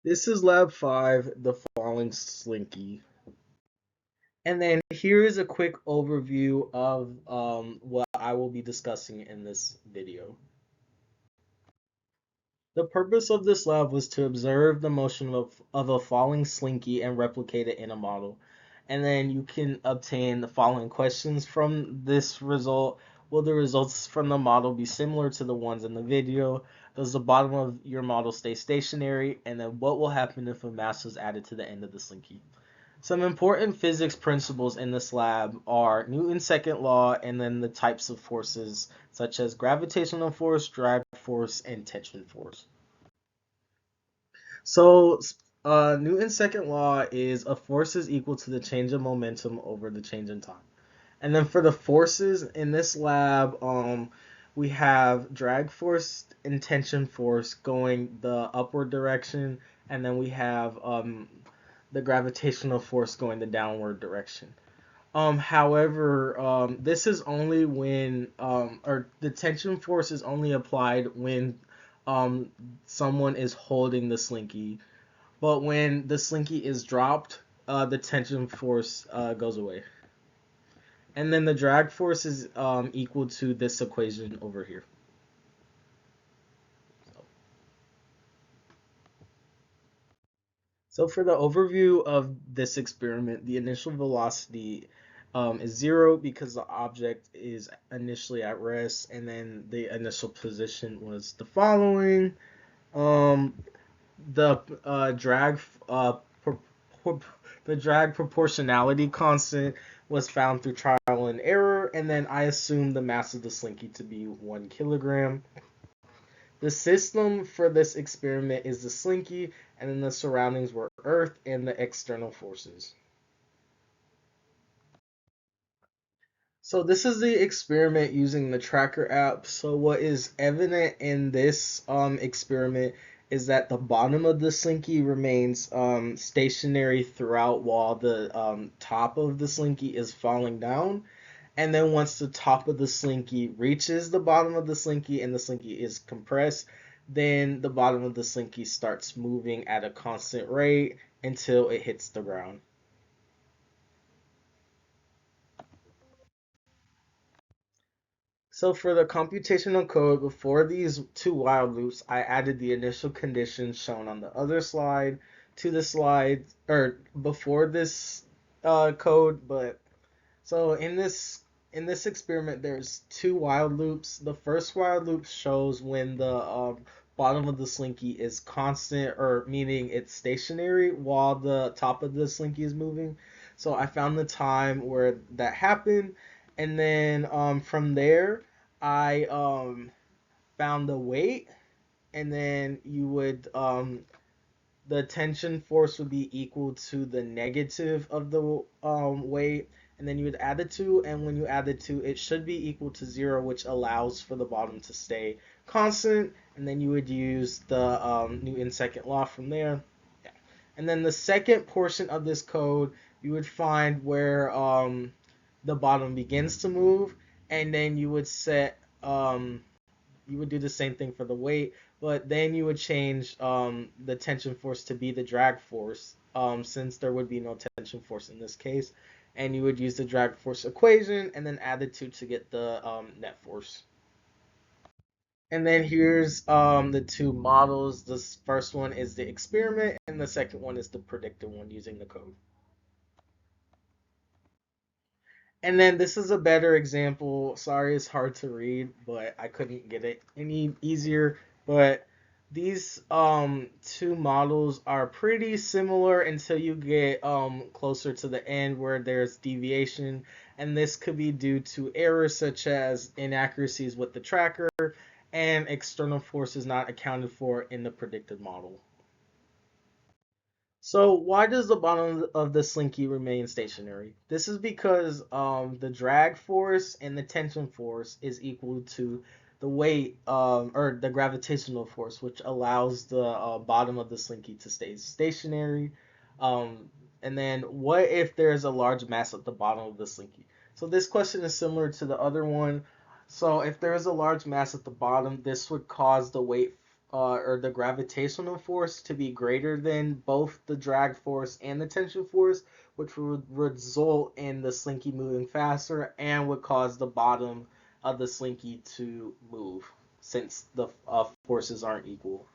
This is Lab 5, the falling slinky. And then here is a quick overview of what I will be discussing in this video. The purpose of this lab was to observe the motion of a falling slinky and replicate it in a model. And then you can obtain the following questions from this result. Will the results from the model be similar to the ones in the video? Does the bottom of your model stay stationary? And then what will happen if a mass was added to the end of the slinky? Some important physics principles in this lab are Newton's second law and then the types of forces such as gravitational force, drag force, and tension force. So, Newton's second law is a force is equal to the change of momentum over the change in time. And then for the forces in this lab, we have drag force and tension force going the upward direction, and then we have the gravitational force going the downward direction. However, this is only when, or the tension force is only applied when um, someone is holding the slinky. But when the slinky is dropped, the tension force goes away. And then the drag force is equal to this equation over here. So for the overview of this experiment, the initial velocity is 0 because the object is initially at rest, and then the initial position was the following. Um, the drag pro- pro- the drag proportionality constant was found through trial and error, and then I assumed the mass of the slinky to be 1 kilogram. The system for this experiment is the slinky, and then the surroundings were Earth and the external forces. So this is the experiment using the tracker app. So what is evident in this experiment is that the bottom of the slinky remains stationary throughout while the top of the slinky is falling down. And then once the top of the slinky reaches the bottom of the slinky and the slinky is compressed, then the bottom of the slinky starts moving at a constant rate until it hits the ground. So for the computational code, before these two while loops, I added the initial conditions shown on the other slide to the slide, or before this code. But so in this experiment, there's two while loops. The first while loop shows when the bottom of the slinky is constant, or meaning it's stationary, while the top of the slinky is moving. So I found the time where that happened, and then from there, I found the weight, and then you would the tension force would be equal to the negative of the weight, and then you would add the two, and when you add the two, it should be equal to 0, which allows for the bottom to stay constant, and then you would use the Newton's second law from there. Yeah. And then the second portion of this code, you would find where the bottom begins to move, and then you would do the same thing for the weight, but then you would change the tension force to be the drag force, since there would be no tension force in this case, and you would use the drag force equation and then add the two to get the net force. And then here's the two models. This first one is the experiment, and the second one is the predicted one using the code. And then this is a better example. Sorry, it's hard to read, but I couldn't get it any easier. But these two models are pretty similar until you get closer to the end where there's deviation, and this could be due to errors such as inaccuracies with the tracker and external forces not accounted for in the predicted model. So why does the bottom of the slinky remain stationary? This is because the drag force and the tension force is equal to the weight or the gravitational force, which allows the bottom of the slinky to stay stationary. And then what if there's a large mass at the bottom of the slinky? So this question is similar to the other one. So if there is a large mass at the bottom, this would cause the weight or the gravitational force to be greater than both the drag force and the tension force, which would result in the slinky moving faster and would cause the bottom of the slinky to move since the forces aren't equal.